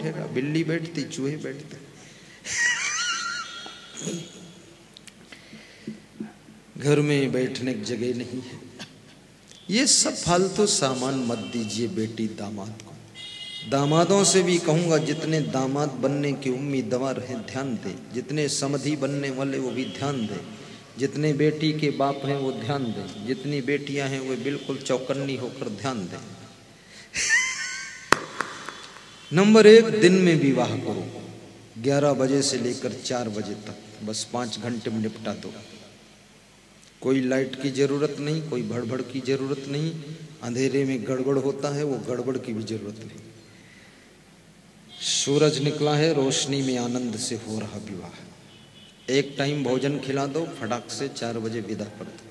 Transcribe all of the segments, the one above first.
बैठेगा? बिल्ली बैठती, चूहे बैठते। घर में बैठने की जगह नहीं है। ये सब फालतू सामान मत दीजिए बेटी दामाद को। दामादों से भी कहूँगा, जितने दामाद बनने की उम्मीदवार हैं ध्यान दें, जितने समधी बनने वाले वो भी ध्यान दें, जितने बेटी के बाप हैं वो ध्यान दें, जितनी बेटियां हैं वो बिल्कुल चौकन्नी होकर ध्यान दें। नंबर 1, दिन में विवाह करो, 11 बजे से लेकर 4 बजे तक, बस 5 घंटे में निपटा दो। कोई लाइट की जरूरत नहीं, कोई भड़बड़ की जरूरत नहीं। अंधेरे में गड़बड़ होता है, वो गड़बड़ की भी जरूरत नहीं। सूरज निकला है, रोशनी में आनंद से हो रहा विवाह। एक टाइम भोजन खिला दो, फटाक से 4 बजे विदा कर दो।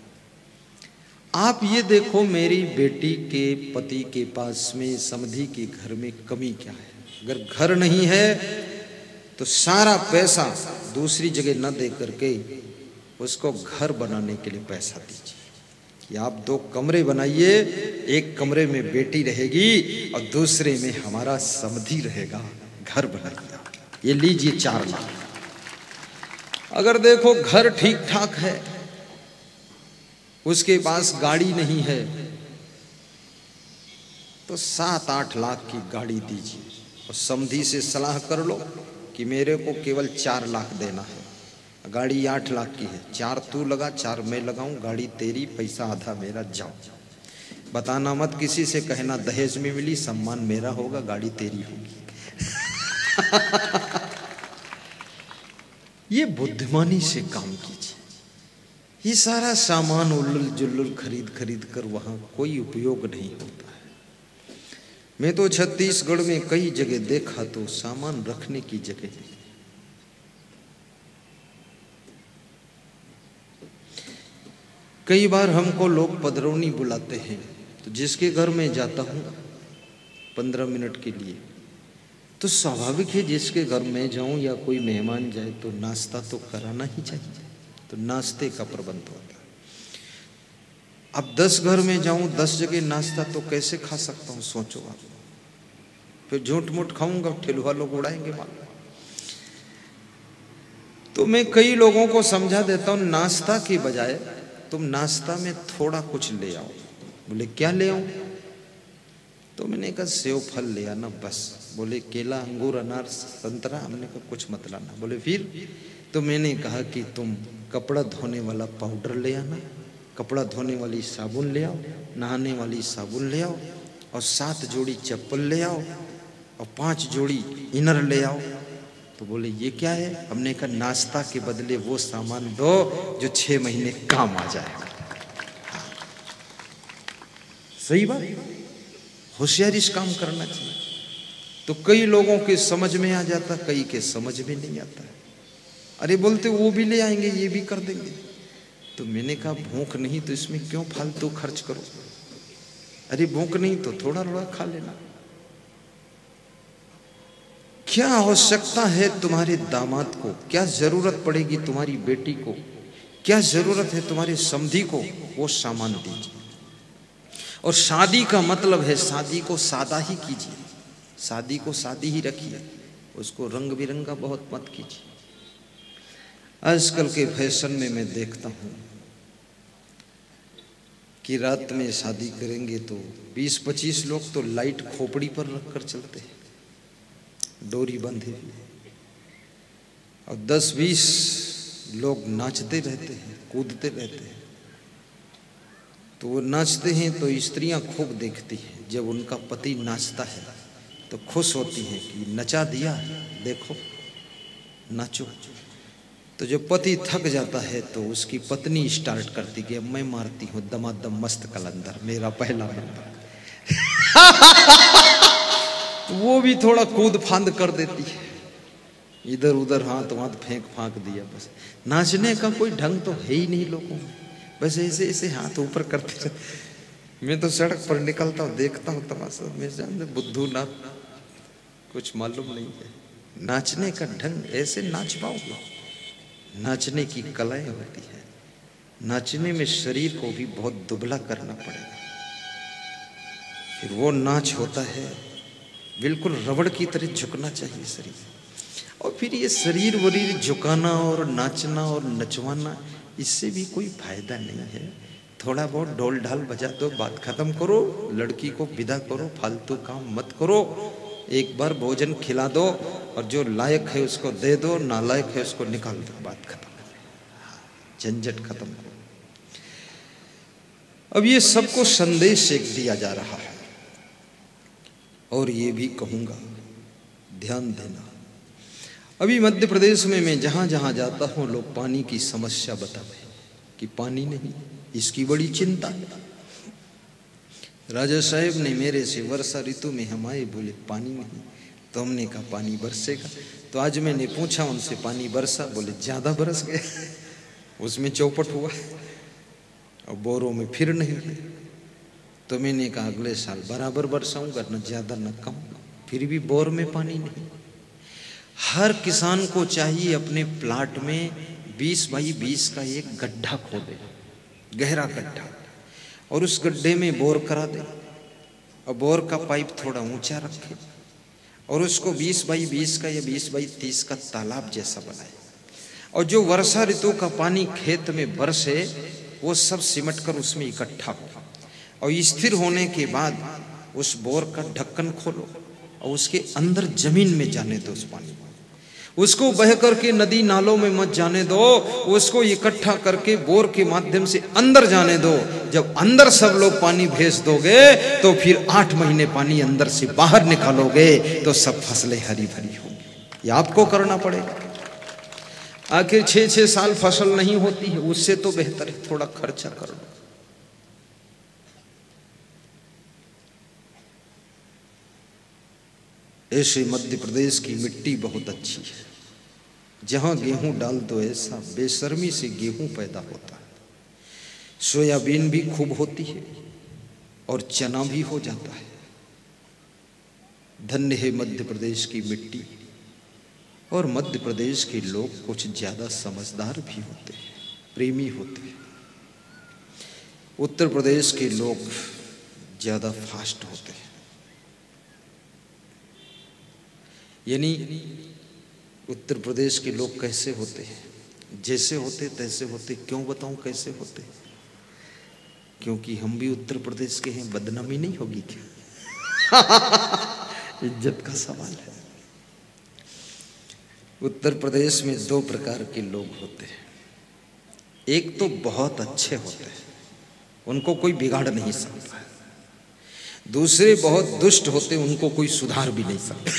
आप ये देखो, मेरी बेटी के पति के पास में, समधी के घर में कमी क्या है? अगर घर नहीं है तो सारा पैसा दूसरी जगह न दे करके उसको घर बनाने के लिए पैसा दीजिए कि आप 2 कमरे बनाइए, एक कमरे में बेटी रहेगी और दूसरे में हमारा समधी रहेगा, घर बनाइए। ये लीजिए 4 लाख। अगर देखो घर ठीक ठाक है, उसके पास गाड़ी नहीं है, तो 7-8 लाख की गाड़ी दीजिए और समधी से सलाह कर लो कि मेरे को केवल 4 लाख देना है, गाड़ी 8 लाख की है, 4 तू लगा, 4 मैं लगाऊं, गाड़ी तेरी, पैसा आधा मेरा, जाओ। बताना मत किसी से, कहना दहेज में मिली, सम्मान मेरा होगा, गाड़ी तेरी होगी। ये बुद्धिमानी से काम कीजिए। ये सारा सामान उल्लुल जुल्लुल खरीद कर वहां कोई उपयोग नहीं होता है। मैं तो छत्तीसगढ़ में कई जगह देखा तो सामान रखने की जगह नहीं। कई बार हमको लोग पधरौनी बुलाते हैं, तो जिसके घर में जाता हूँ 15 मिनट के लिए, तो स्वाभाविक है जिसके घर में जाऊं या कोई मेहमान जाए तो नाश्ता तो कराना ही चाहिए, तो नाश्ते का प्रबंध होता है। अब 10 घर में जाऊं, 10 जगह नाश्ता तो कैसे खा सकता हूं, सोचो आप। फिर झूठ मूठ खाऊंगा, ठेलुआ लोग उड़ाएंगे माल। तो मैं कई लोगों को समझा देता हूं, नाश्ता की बजाय तुम नाश्ता में थोड़ा कुछ ले आओ। बोले क्या ले आऊं? तो मैंने कहा सेव फल ले आना बस। बोले केला, अंगूर, अनार, संतरा? हमने कहा कुछ मत लाना। बोले फिर? तो मैंने कहा कि तुम कपड़ा धोने वाला पाउडर ले आना, कपड़ा धोने वाली साबुन ले आओ, नहाने वाली साबुन ले आओ, और 7 जोड़ी चप्पल ले आओ, और 5 जोड़ी इनर ले आओ। तो बोले ये क्या है? हमने कहा नाश्ता के बदले वो सामान दो जो 6 महीने काम आ जाएगा। सही बात, होशियारी से काम करना चाहिए। तो कई लोगों के समझ में आ जाता, कई के समझ में नहीं आता। अरे बोलते वो भी ले आएंगे, ये भी कर देंगे। तो मैंने कहा भूख नहीं तो इसमें क्यों फालतू खर्च करो? अरे भूख नहीं तो थोड़ा थोड़ा खा लेना। क्या आवश्यकता है तुम्हारे दामाद को, क्या जरूरत पड़ेगी तुम्हारी बेटी को, क्या जरूरत है तुम्हारे समधी को, वो सामान दीजिए। और शादी का मतलब है शादी को सादा ही कीजिए, शादी को सादी ही रखिए, उसको रंग बिरंगा बहुत मत कीजिए। आजकल के फैशन में मैं देखता हूँ कि रात में शादी करेंगे तो 20-25 लोग तो लाइट खोपड़ी पर रखकर चलते हैं, डोरी बंधे हुए, और 10-20 लोग नाचते रहते हैं, कूदते रहते हैं। तो वो नाचते हैं तो स्त्रियां खूब देखती हैं, जब उनका पति नाचता है तो खुश होती हैं कि नचा दिया, देखो नाचो। तो जब पति थक जाता है तो उसकी पत्नी स्टार्ट करती कि अब मैं मारती हूँ दमादम मस्त कलंदर, मेरा पहला नंबर। वो भी थोड़ा कूद फांद कर देती है, इधर उधर हाथ फेंक फांक दिया। बस नाचने का कोई ढंग तो है ही नहीं लोगों में, बस ऐसे ऐसे हाथ ऊपर करते रहते। मैं तो सड़क पर निकलता हूँ, देखता हूँ तमाशा, मैं जानते बुद्धू ना कुछ मालूम नहीं है। नाचने का ढंग ऐसे नाच पाओगे? नाचने की कलाएं होती है, नाचने में शरीर को भी बहुत दुबला करना पड़ेगा, फिर वो नाच होता है बिल्कुल रबड़ की तरह झुकना चाहिए शरीर। और फिर ये शरीर वरीर झुकाना और नाचना और नचवाना, इससे भी कोई फायदा नहीं है। थोड़ा बहुत ढोल ढाल बजा दो, बात खत्म करो, लड़की को विदा करो, फालतू काम मत करो। एक बार भोजन खिला दो और जो लायक है उसको दे दो, नालायक है उसको निकाल दो, बात खत्म, झंझट खत्म करो। अब ये सबको संदेश एक दिया जा रहा है। और ये भी कहूंगा, ध्यान देना, अभी मध्य प्रदेश में मैं जहां जहां जाता हूं लोग पानी की समस्या बताते हैं कि पानी नहीं, इसकी बड़ी चिंता है। राजा साहेब ने मेरे से वर्षा ऋतु में हम आए, बोले पानी नहीं, तो हमने कहा पानी बरसेगा। तो आज मैंने पूछा उनसे पानी बरसा? बोले ज्यादा बरस गया, उसमें चौपट हुआ और बोरों में फिर नहीं है। तो मैंने कहा अगले साल बराबर बरसाऊंगा, न ज्यादा न कम, फिर भी बोर में पानी नहीं। हर किसान को चाहिए अपने प्लाट में 20 बाई 20 का एक गड्ढा खोदे, गहरा गड्ढा, और उस गड्ढे में बोर करा दे और बोर का पाइप थोड़ा ऊंचा रखे और उसको 20 बाई 20 का या 20 बाई 30 का तालाब जैसा बनाए। और जो वर्षा ऋतु का पानी खेत में बरसे वो सब सिमट कर उसमें इकट्ठा हो और स्थिर होने के बाद उस बोर का ढक्कन खोलो और उसके अंदर जमीन में जाने दो उस पानी को। उसको बह करके नदी नालों में मत जाने दो, उसको इकट्ठा करके बोर के माध्यम से अंदर जाने दो। जब अंदर सब लोग पानी भेज दोगे तो फिर 8 महीने पानी अंदर से बाहर निकालोगे तो सब फसलें हरी भरी होंगी। ये आपको करना पड़ेगा। आखिर 6-6 साल फसल नहीं होती है, उससे तो बेहतर है थोड़ा खर्चा कर लो। ऐसे मध्य प्रदेश की मिट्टी बहुत अच्छी है, जहां गेहूं डाल दो ऐसा बेशर्मी से गेहूं पैदा होता है, सोयाबीन भी खूब होती है और चना भी हो जाता है। धन्य है मध्य प्रदेश की मिट्टी। और मध्य प्रदेश के लोग कुछ ज्यादा समझदार भी होते हैं, प्रेमी होते हैं। उत्तर प्रदेश के लोग ज्यादा फास्ट होते हैं। यानी उत्तर प्रदेश के लोग कैसे होते हैं? जैसे होते तैसे होते। क्यों बताऊं कैसे होते? क्योंकि हम भी उत्तर प्रदेश के हैं, बदनामी नहीं होगी क्या? इज्जत का सवाल है। उत्तर प्रदेश में 2 प्रकार के लोग होते हैं। एक तो बहुत अच्छे होते हैं, उनको कोई बिगाड़ नहीं सकता। दूसरे बहुत दुष्ट होते हैं, उनको कोई सुधार भी नहीं सकता।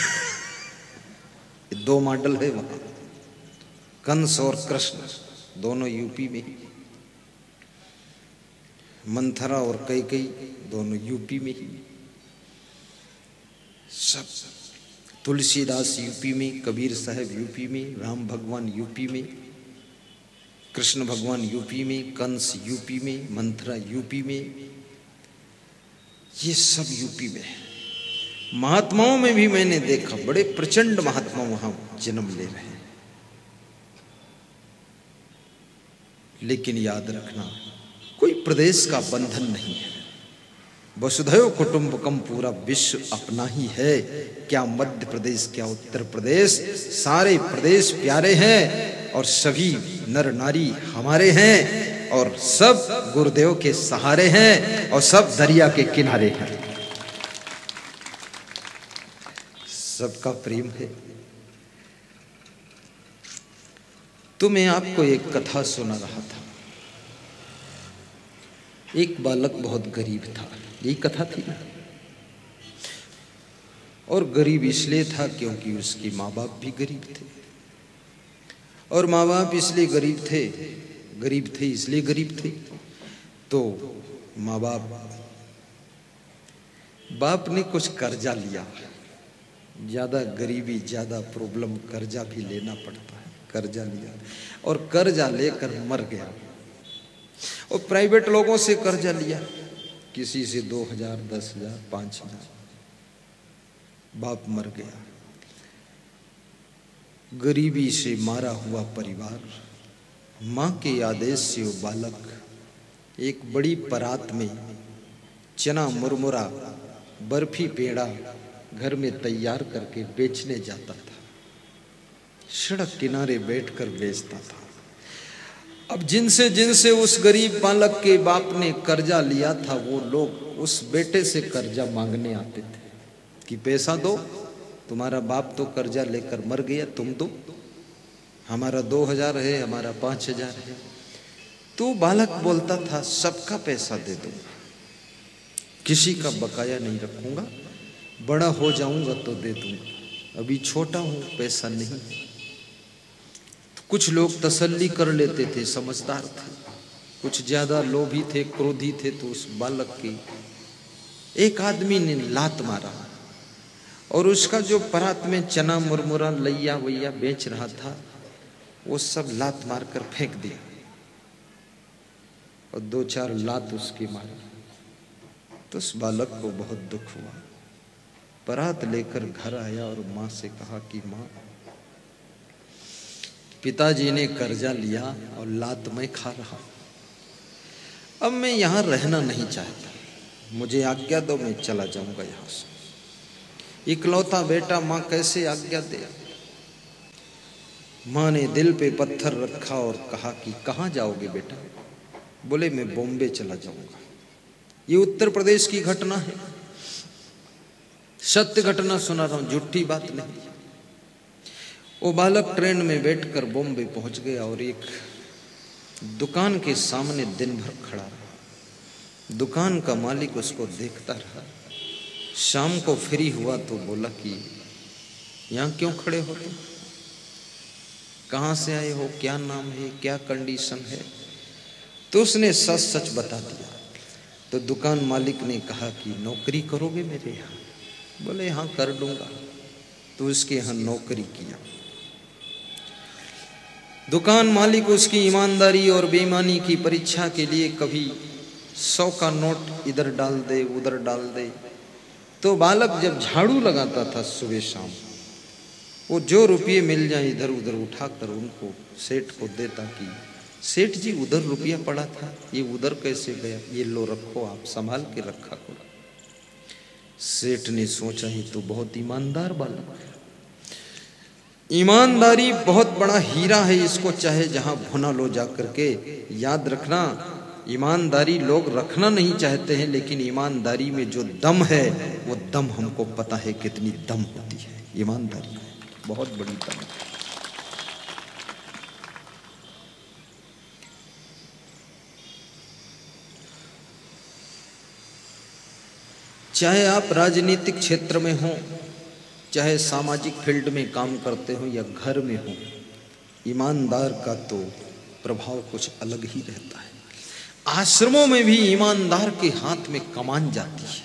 2 मॉडल है वहां, कंस और कृष्ण दोनों यूपी में ही, मंथरा और कैकेयी दोनों यूपी में ही। सब तुलसीदास यूपी में, कबीर साहब यूपी में, राम भगवान यूपी में, कृष्ण भगवान यूपी में, कंस यूपी में, मंथरा यूपी में, ये सब यूपी में है। महात्माओं में भी मैंने देखा बड़े प्रचंड महात्मा वहां जन्म ले रहे हैं। लेकिन याद रखना, कोई प्रदेश का बंधन नहीं है। वसुधैव कुटुंबकम, पूरा विश्व अपना ही है। क्या मध्य प्रदेश, क्या उत्तर प्रदेश, सारे प्रदेश प्यारे हैं और सभी नर नारी हमारे हैं और सब गुरुदेव के सहारे हैं और सब दरिया के किनारे हैं। सबका प्रेम है। तो मैं आपको एक कथा सुना रहा था। एक बालक बहुत गरीब था, यही कथा थी ना। और गरीब इसलिए था क्योंकि उसके माँ बाप भी गरीब थे। और माँ बाप इसलिए गरीब थे इसलिए गरीब थे। तो माँ बाप ने कुछ कर्जा लिया। ज्यादा गरीबी, ज्यादा प्रॉब्लम, कर्जा भी लेना पड़ता है। कर्जा लिया और कर्जा लेकर मर गया। और प्राइवेट लोगों से कर्जा लिया, किसी से 2000, 10,000, 5,000। बाप मर गया। गरीबी से मारा हुआ परिवार, माँ के आदेश से वो बालक एक बड़ी परात में चना, मुरमुरा, बर्फी, पेड़ा, घर में तैयार करके बेचने जाता था, सड़क किनारे बैठकर बेचता था। अब जिनसे जिनसे उस गरीब बालक के बाप ने कर्जा लिया था, वो लोग उस बेटे से कर्जा मांगने आते थे कि पैसा दो, तुम्हारा बाप तो कर्जा लेकर मर गया, तुम दो, हमारा 2000 है, हमारा 5000 है। तो बालक बोलता था सबका पैसा दे दो, किसी का बकाया नहीं रखूंगा, बड़ा हो जाऊंगा तो दे दूंगा, अभी छोटा हूं, पैसा नहीं। तो कुछ लोग तसल्ली कर लेते थे, समझदार थे, कुछ ज्यादा लोभी थे, क्रोधी थे। तो उस बालक की एक आदमी ने लात मारा और उसका जो परात में चना मुरमुरा लैया वैया बेच रहा था, वो सब लात मारकर फेंक दिया और 2-4 लात उसकी मारी। तो उस बालक को बहुत दुख हुआ, परात लेकर घर आया और माँ से कहा कि माँ, पिताजी ने कर्जा लिया और लात मैं खा रहा, अब मैं यहाँ रहना नहीं चाहता, मुझे आज्ञा दो, मैं चला जाऊंगा यहाँ से। इकलौता बेटा, माँ कैसे आज्ञा दे। माँ ने दिल पे पत्थर रखा और कहा कि कहाँ जाओगे बेटा? बोले मैं बॉम्बे चला जाऊंगा। ये उत्तर प्रदेश की घटना है, सत्य घटना सुना रहा हूं, झूठी बात नहीं। वो बालक ट्रेन में बैठकर बॉम्बे पहुंच गया और एक दुकान के सामने दिन भर खड़ा रहा। दुकान का मालिक उसको देखता रहा। शाम को फ्री हुआ तो बोला कि यहाँ क्यों खड़े हो तुम, कहाँ से आए हो, क्या नाम है, क्या कंडीशन है। तो उसने सच सच बता दिया। तो दुकान मालिक ने कहा कि नौकरी करोगे मेरे यहाँ? बोले हाँ कर दूंगा। तो उसके यहाँ नौकरी किया। दुकान मालिक उसकी ईमानदारी और बेईमानी की परीक्षा के लिए कभी 100 का नोट इधर डाल दे उधर डाल दे। तो बालक जब झाड़ू लगाता था सुबह शाम, वो जो रुपये मिल जाए इधर उधर उठाकर उनको सेठ को देता कि सेठ जी उधर रुपया पड़ा था, ये उधर कैसे गया, ये लो रखो, आप संभाल के रखा करो। सेठ ने सोचा ही तो बहुत ईमानदार बालक है। ईमानदारी बहुत बड़ा हीरा है, इसको चाहे जहां भुना लो जा करके। याद रखना, ईमानदारी लोग रखना नहीं चाहते हैं, लेकिन ईमानदारी में जो दम है वो दम हमको पता है कितनी दम होती है। ईमानदारी बहुत बड़ी दम है। चाहे आप राजनीतिक क्षेत्र में हो, चाहे सामाजिक फील्ड में काम करते हो या घर में हो, ईमानदार का तो प्रभाव कुछ अलग ही रहता है। आश्रमों में भी ईमानदार के हाथ में कमान जाती है।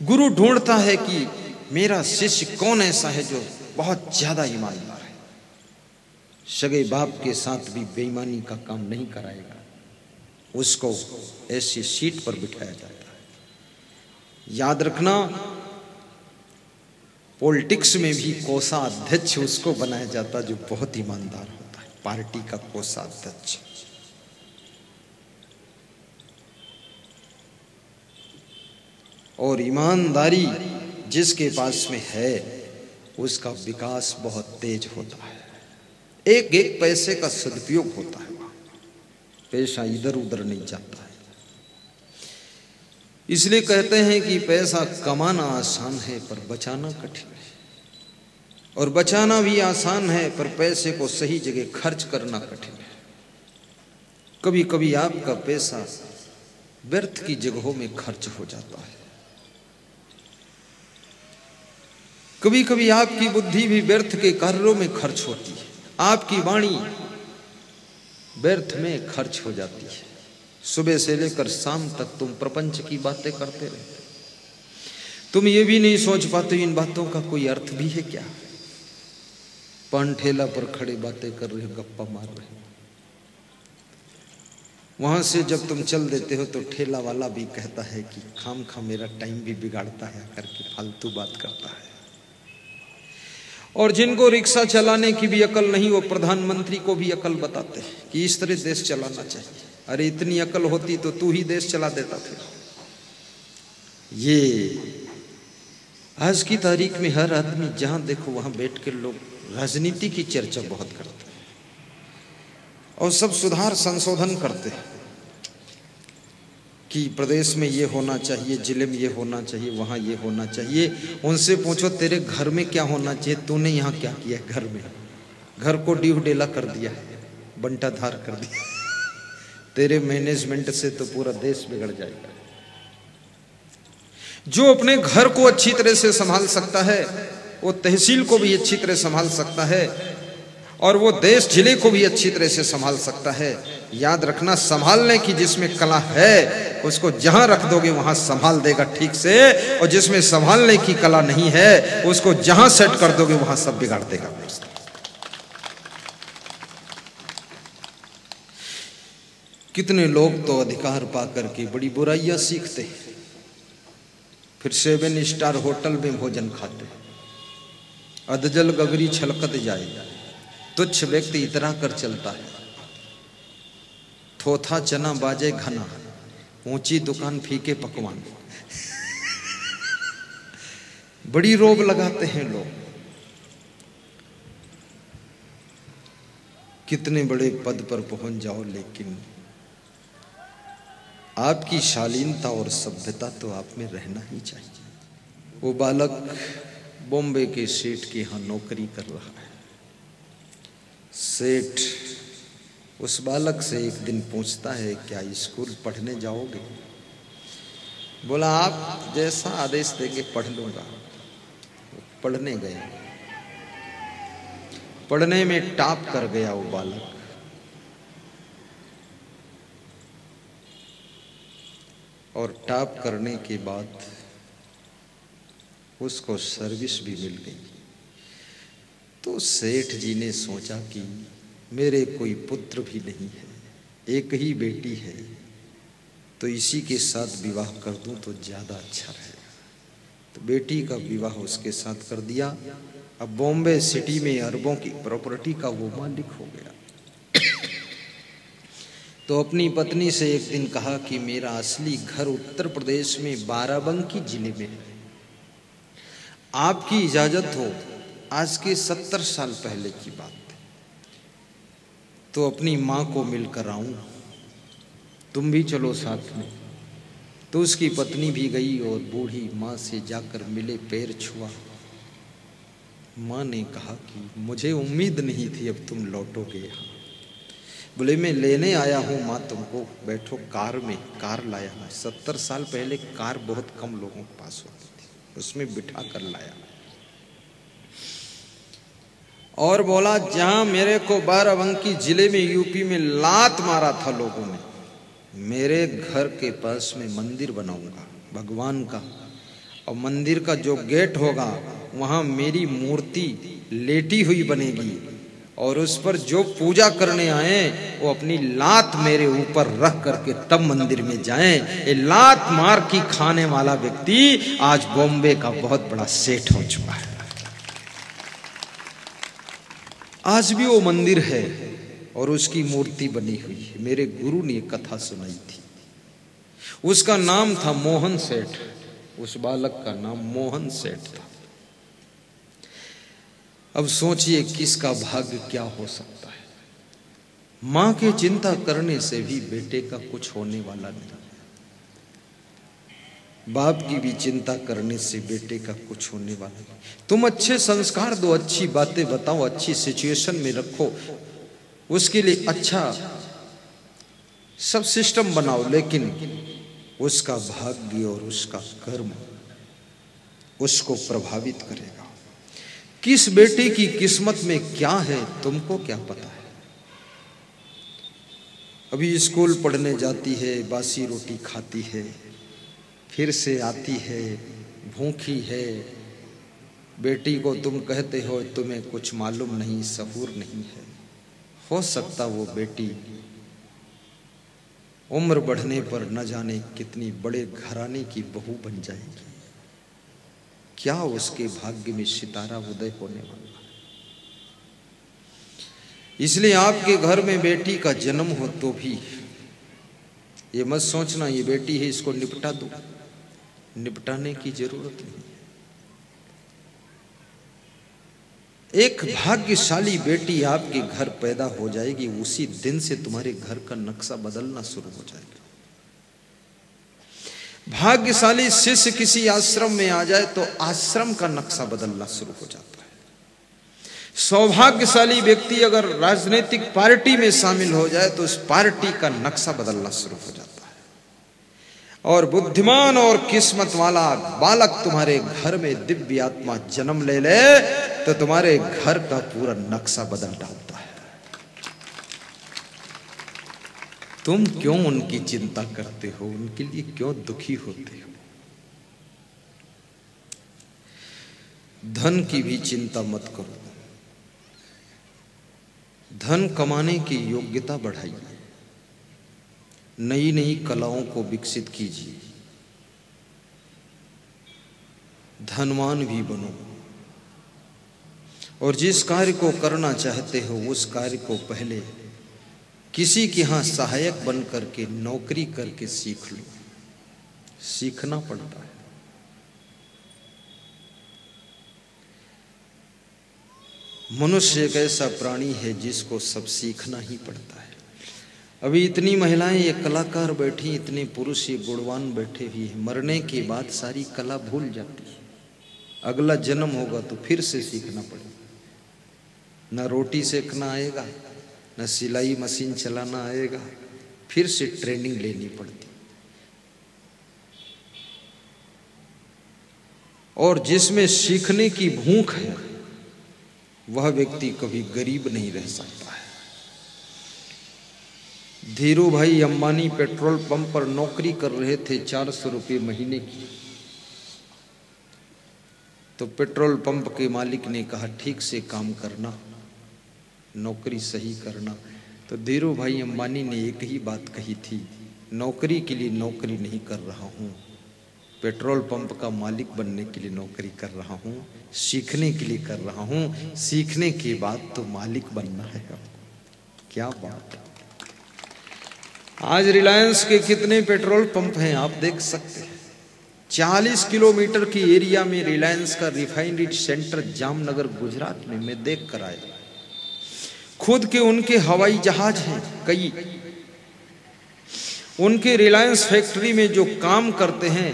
गुरु ढूंढता है कि मेरा शिष्य कौन ऐसा है जो बहुत ज्यादा ईमानदार है। सगे बाप के साथ भी बेईमानी का काम नहीं कराएगा, उसको ऐसी सीट पर बिठाया जाता है। याद रखना, पॉलिटिक्स में भी कोषाध्यक्ष उसको बनाया जाता जो बहुत ईमानदार होता है, पार्टी का कोषाध्यक्ष। और ईमानदारी जिसके पास में है उसका विकास बहुत तेज होता है। एक एक पैसे का सदुपयोग होता है, पैसा इधर उधर नहीं जाता है। इसलिए कहते हैं कि पैसा कमाना आसान है पर बचाना कठिन है, और बचाना भी आसान है पर पैसे को सही जगह खर्च करना कठिन है। कभी कभी आपका पैसा व्यर्थ की जगहों में खर्च हो जाता है। कभी कभी आपकी बुद्धि भी व्यर्थ के कार्यों में खर्च होती है। आपकी वाणी व्यर्थ में खर्च हो जाती है। सुबह से लेकर शाम तक तुम प्रपंच की बातें करते रहते, तुम ये भी नहीं सोच पाते इन बातों का कोई अर्थ भी है क्या। पान ठेला पर खड़े बातें कर रहे हो, गप्पा मार रहे हो, वहां से जब तुम चल देते हो तो ठेला वाला भी कहता है कि खाम खा मेरा टाइम भी बिगाड़ता है, करके फालतू बात करता है। और जिनको रिक्शा चलाने की भी अकल नहीं, वो प्रधानमंत्री को भी अकल बताते हैं कि इस तरह देश चलाना चाहिए। अरे इतनी अकल होती तो तू ही देश चला देता फिर। ये आज की तारीख में हर आदमी जहां देखो वहां बैठ कर लोग राजनीति की चर्चा बहुत करते हैं और सब सुधार संशोधन करते हैं कि प्रदेश में ये होना चाहिए, जिले में ये होना चाहिए, वहाँ ये होना चाहिए। उनसे पूछो तेरे घर में क्या होना चाहिए, तूने यहाँ क्या किया है? घर में घर को ड्यू डेला कर दिया है, बंटाधार कर दिया। तेरे मैनेजमेंट से तो पूरा देश बिगड़ जाएगा। जो अपने घर को अच्छी तरह से संभाल सकता है वो तहसील को भी अच्छी तरह संभाल सकता है और वो देश जिले को भी अच्छी तरह से संभाल सकता है। याद रखना, संभालने की जिसमें कला है उसको जहां रख दोगे वहां संभाल देगा ठीक से, और जिसमें संभालने की कला नहीं है उसको जहां सेट कर दोगे वहां सब बिगाड़ देगा। कितने लोग तो अधिकार पाकर के बड़ी बुराइयां सीखते हैं, फिर 7 स्टार होटल में भोजन खाते, अधजल गगरी छलकत जाए, तुच्छ व्यक्ति इतरा कर चलता है, थोथा चना बाजे घना, ऊंची दुकान फीके पकवान। बड़ी रोब लगाते हैं लोग। कितने बड़े पद पर पहुंच जाओ लेकिन आपकी शालीनता और सभ्यता तो आप में रहना ही चाहिए। वो बालक बॉम्बे के सेठ के यहाँ नौकरी कर रहा है। सेठ उस बालक से एक दिन पूछता है, क्या स्कूल पढ़ने जाओगे? बोला आप जैसा आदेश देंगे पढ़ लूंगा। पढ़ने गए, पढ़ने में टॉप कर गया वो बालक। और टॉप करने के बाद उसको सर्विस भी मिल गई। तो सेठ जी ने सोचा कि मेरे कोई पुत्र भी नहीं है, एक ही बेटी है, तो इसी के साथ विवाह कर दूं तो ज़्यादा अच्छा रहेगा। तो बेटी का विवाह उसके साथ कर दिया। अब बॉम्बे सिटी में अरबों की प्रॉपर्टी का वो मालिक हो गया। तो अपनी पत्नी से एक दिन कहा कि मेरा असली घर उत्तर प्रदेश में बाराबंकी जिले में है, आपकी इजाजत हो, आज के 70 साल पहले की बात है, तो अपनी माँ को मिलकर आऊं, तुम भी चलो साथ में। तो उसकी पत्नी भी गई और बूढ़ी माँ से जाकर मिले, पैर छुआ। माँ ने कहा कि मुझे उम्मीद नहीं थी अब तुम लौटोगे यहाँ। बोले मैं लेने आया हूँ माँ तुमको, बैठो कार में। कार लाया मैं। 70 साल पहले कार बहुत कम लोगों के पास होती थी, उसमें बिठा कर लाया और बोला जहाँ मेरे को बाराबंकी जिले में यूपी में लात मारा था लोगों ने, मेरे घर के पास में मंदिर बनाऊंगा भगवान का, और मंदिर का जो गेट होगा वहाँ मेरी मूर्ति लेटी हुई बनेगी और उस पर जो पूजा करने आए वो अपनी लात मेरे ऊपर रख करके तब मंदिर में जाएं। ये लात मार की खाने वाला व्यक्ति आज बॉम्बे का बहुत बड़ा सेठ हो चुका है। आज भी वो मंदिर है और उसकी मूर्ति बनी हुई है। मेरे गुरु ने कथा सुनाई थी, उसका नाम था मोहन सेठ। उस बालक का नाम मोहन सेठ था। अब सोचिए किसका भाग्य क्या हो सकता है। मां के चिंता करने से भी बेटे का कुछ होने वाला नहीं, बाप की भी चिंता करने से बेटे का कुछ होने वाला नहीं। तुम अच्छे संस्कार दो, अच्छी बातें बताओ, अच्छी सिचुएशन में रखो, उसके लिए अच्छा सब सिस्टम बनाओ, लेकिन उसका भाग्य और उसका कर्म उसको प्रभावित करेगा। किस बेटे की किस्मत में क्या है तुमको क्या पता है। अभी स्कूल पढ़ने जाती है, बासी रोटी खाती है, फिर से आती है, भूखी है। बेटी को तुम कहते हो तुम्हें कुछ मालूम नहीं, सहूर नहीं है। हो सकता वो बेटी उम्र बढ़ने पर न जाने कितनी बड़े घराने की बहू बन जाएगी। क्या उसके भाग्य में सितारा उदय होने वाला है। इसलिए आपके घर में बेटी का जन्म हो तो भी ये मत सोचना ये बेटी है इसको निपटा दो, निपटाने की जरूरत नहीं है। एक भाग्यशाली बेटी आपके घर पैदा हो जाएगी, उसी दिन से तुम्हारे घर का नक्शा बदलना शुरू हो जाएगा। भाग्यशाली शिष्य किसी आश्रम में आ जाए तो आश्रम का नक्शा बदलना शुरू हो जाता है। सौभाग्यशाली व्यक्ति अगर राजनीतिक पार्टी में शामिल हो जाए तो उस पार्टी का नक्शा बदलना शुरू हो जाता है। और बुद्धिमान और किस्मत वाला बालक तुम्हारे घर में दिव्य आत्मा जन्म ले ले तो तुम्हारे घर का पूरा नक्शा बदल डालता है। तुम क्यों उनकी चिंता करते हो, उनके लिए क्यों दुखी होते हो? धन की भी चिंता मत करो, धन कमाने की योग्यता बढ़ाइए, नई नई कलाओं को विकसित कीजिए, धनवान भी बनो और जिस कार्य को करना चाहते हो उस कार्य को पहले किसी के यहाँ सहायक बन करके नौकरी करके सीख लो। सीखना पड़ता है। मनुष्य एक ऐसा प्राणी है जिसको सब सीखना ही पड़ता है। अभी इतनी महिलाएं ये कलाकार बैठी, इतने पुरुष ये गुणवान बैठे हुए हैं, मरने के बाद सारी कला भूल जाती है। अगला जन्म होगा तो फिर से सीखना पड़ेगा। न रोटी सेकना आएगा, न सिलाई मशीन चलाना आएगा, फिर से ट्रेनिंग लेनी पड़ती। और जिसमें सीखने की भूख है वह व्यक्ति कभी गरीब नहीं रह सकता है। धीरू भाई अंबानी पेट्रोल पंप पर नौकरी कर रहे थे 400 रुपये महीने की। तो पेट्रोल पंप के मालिक ने कहा ठीक से काम करना, नौकरी सही करना। तो धीरू भाई अंबानी ने एक ही बात कही थी, नौकरी के लिए नौकरी नहीं कर रहा हूँ, पेट्रोल पंप का मालिक बनने के लिए नौकरी कर रहा हूँ, सीखने के लिए कर रहा हूँ, सीखने के बाद तो मालिक बनना है। क्या बात है। आज रिलायंस के कितने पेट्रोल पंप हैं आप देख सकते हैं। 40 किलोमीटर की एरिया में रिलायंस का रिफाइनरी सेंटर जामनगर गुजरात में मैं देख कर आया। खुद के उनके हवाई जहाज हैं कई। उनके रिलायंस फैक्ट्री में जो काम करते हैं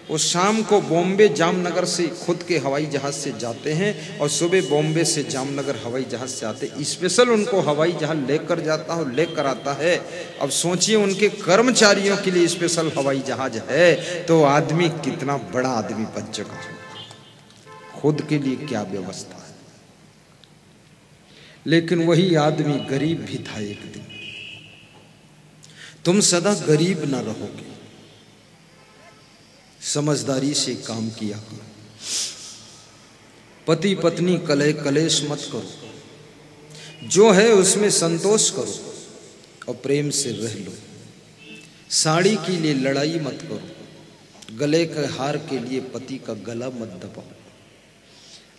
वो शाम को बॉम्बे जामनगर से खुद के हवाई जहाज से जाते हैं और सुबह बॉम्बे से जामनगर हवाई जहाज से आते। स्पेशल उनको हवाई जहाज लेकर जाता है, लेकर आता है। अब सोचिए उनके कर्मचारियों के लिए स्पेशल हवाई जहाज है तो आदमी कितना बड़ा आदमी बन चुका है। खुद के लिए क्या व्यवस्था है। लेकिन वही आदमी गरीब भी था एक दिन। तुम सदा गरीब ना रहोगे, समझदारी से काम किया करो। पति पत्नी कलह कलेश मत करो, जो है उसमें संतोष करो और प्रेम से रह लो। साड़ी के लिए लड़ाई मत करो, गले के हार के लिए पति का गला मत दबाओ,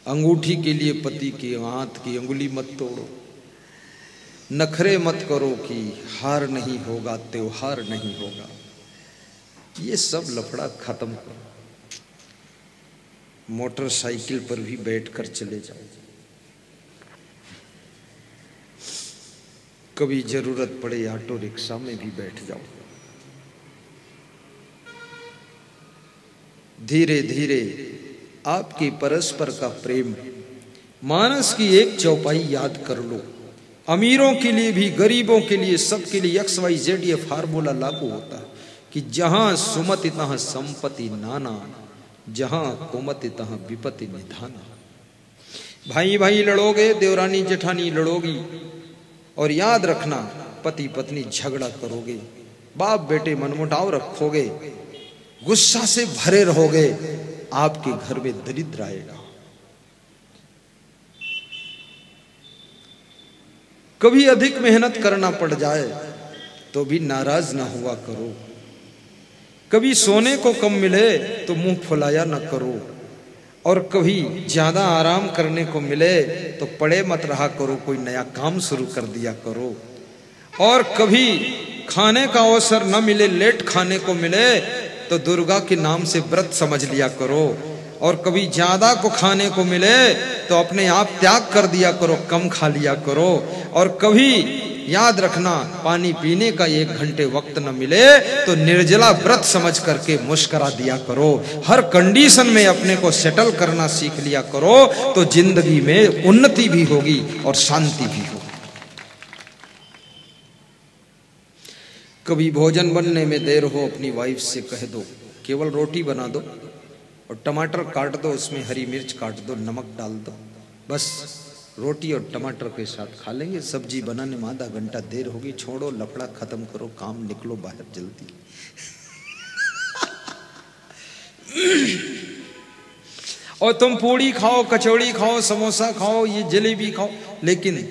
अंगूठी के लिए पति के हाथ की अंगुली मत तोड़ो, नखरे मत करो कि हार नहीं होगा त्योहार नहीं होगा। ये सब लफड़ा खत्म करो। मोटरसाइकिल पर भी बैठकर चले जाओ, कभी जरूरत पड़े ऑटो रिक्शा में भी बैठ जाओ। धीरे धीरे आपके परस्पर का प्रेम, मानस की एक चौपाई याद कर लो। अमीरों के लिए भी गरीबों के लिए सबके लिए XYZ ये फार्मूला लागू होता है कि जहां सुमति तहां संपत्ति नाना, जहां कुमति तहां विपत्ति निधाना। भाई भाई लड़ोगे, देवरानी जेठानी लड़ोगी, और याद रखना पति पत्नी झगड़ा करोगे, बाप बेटे मनमुटाव रखोगे, गुस्सा से भरे रहोगे, आपके घर में दरिद्र आएगा। कभी अधिक मेहनत करना पड़ जाए तो भी नाराज ना हुआ करो। कभी सोने को कम मिले तो मुंह फुलाया ना करो, और कभी ज्यादा आराम करने को मिले तो पड़े मत रहा करो, कोई नया काम शुरू कर दिया करो। और कभी खाने का अवसर न मिले, लेट खाने को मिले तो दुर्गा के नाम से व्रत समझ लिया करो। और कभी ज्यादा को खाने को मिले तो अपने आप त्याग कर दिया करो, कम खा लिया करो। और कभी याद रखना, पानी पीने का 1 घंटे वक्त न मिले तो निर्जला व्रत समझ करके मुस्कुरा दिया करो। हर कंडीशन में अपने को सेटल करना सीख लिया करो, तो जिंदगी में उन्नति भी होगी और शांति भी होगी। कभी भोजन बनने में देर हो, अपनी वाइफ से कह दो केवल रोटी बना दो और टमाटर काट दो, उसमें हरी मिर्च काट दो, नमक डाल दो, बस रोटी और टमाटर के साथ खा लेंगे। सब्जी बनाने में आधा घंटा देर होगी, छोड़ो, लफड़ा खत्म करो, काम, निकलो बाहर जल्दी। और तुम पूड़ी खाओ, कचौड़ी खाओ, समोसा खाओ, ये जलेबी खाओ, लेकिन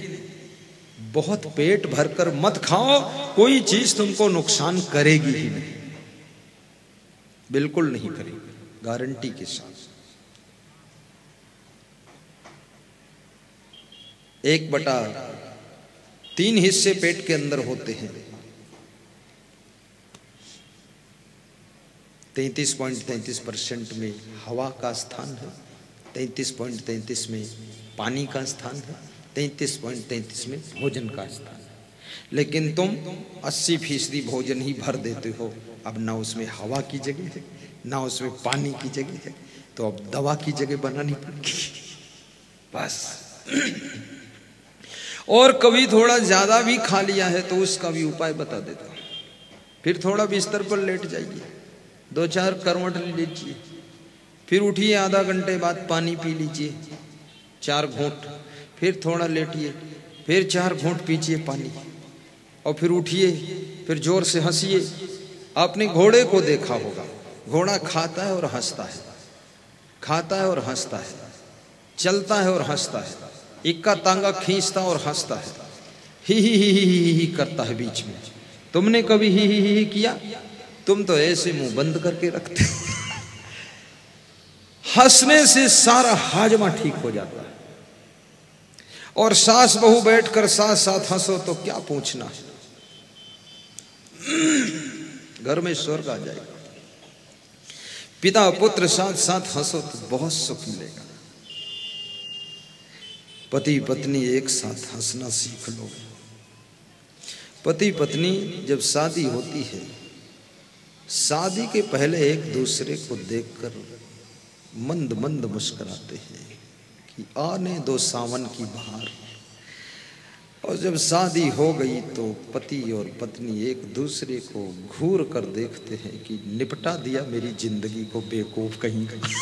बहुत पेट भरकर मत खाओ। कोई चीज तुमको नुकसान करेगी ही नहीं, बिल्कुल नहीं करेगी, गारंटी के साथ। 1/3 हिस्से पेट के अंदर होते हैं। 33.33% में हवा का स्थान है, 33.33 में पानी का स्थान है, 33.33 में भोजन का स्थान है। लेकिन तुम 80% भोजन ही भर देते हो। अब ना उसमें हवा की जगह है, ना उसमें पानी की जगह है, तो अब दवा की जगह बनानी पड़ेगी बस। और कभी थोड़ा ज्यादा भी खा लिया है तो उसका भी उपाय बता देता हूं। फिर थोड़ा बिस्तर पर लेट जाइए, 2-4 करवट ले लीजिए, फिर उठिए, आधा घंटे बाद पानी पी लीजिए 4 घूंट, फिर थोड़ा लेटिए, फिर 4 घूंट पीजिए पानी, और फिर उठिए, फिर जोर से हंसिए। आपने घोड़े को देखा होगा, घोड़ा खाता है और हंसता है, खाता है और हंसता है, चलता है और हंसता है, इक्का तांगा खींचता और हंसता है, ही करता है बीच में। तुमने कभी ही किया? तुम तो ऐसे मुंह बंद करके रखते हो। हंसने से सारा हाजमा ठीक हो जाता है। और सास बहू बैठकर साथ साथ हंसो तो क्या पूछना है, घर में स्वर्ग आ जाएगा। पिता पुत्र साथ साथ हंसो तो बहुत सुख मिलेगा। पति पत्नी एक साथ हंसना सीख लो। पति पत्नी जब शादी होती है, शादी के पहले एक दूसरे को देखकर मंद मंद मुस्कुराते हैं कि आने दो सावन की बहार। और जब शादी हो गई तो पति और पत्नी एक दूसरे को घूर कर देखते हैं कि निपटा दिया मेरी जिंदगी को बेवकूफ कहीं कहीं।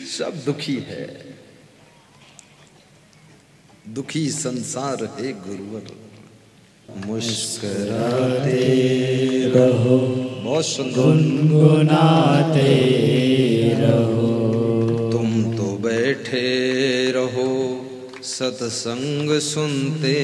सब दुखी है, दुखी संसार है गुरुवर, मुस्कुराते रहो, बहुत सुंदर, गुनगुनाते रहो। तुम तो बैठे रहो, सत्संग सुनते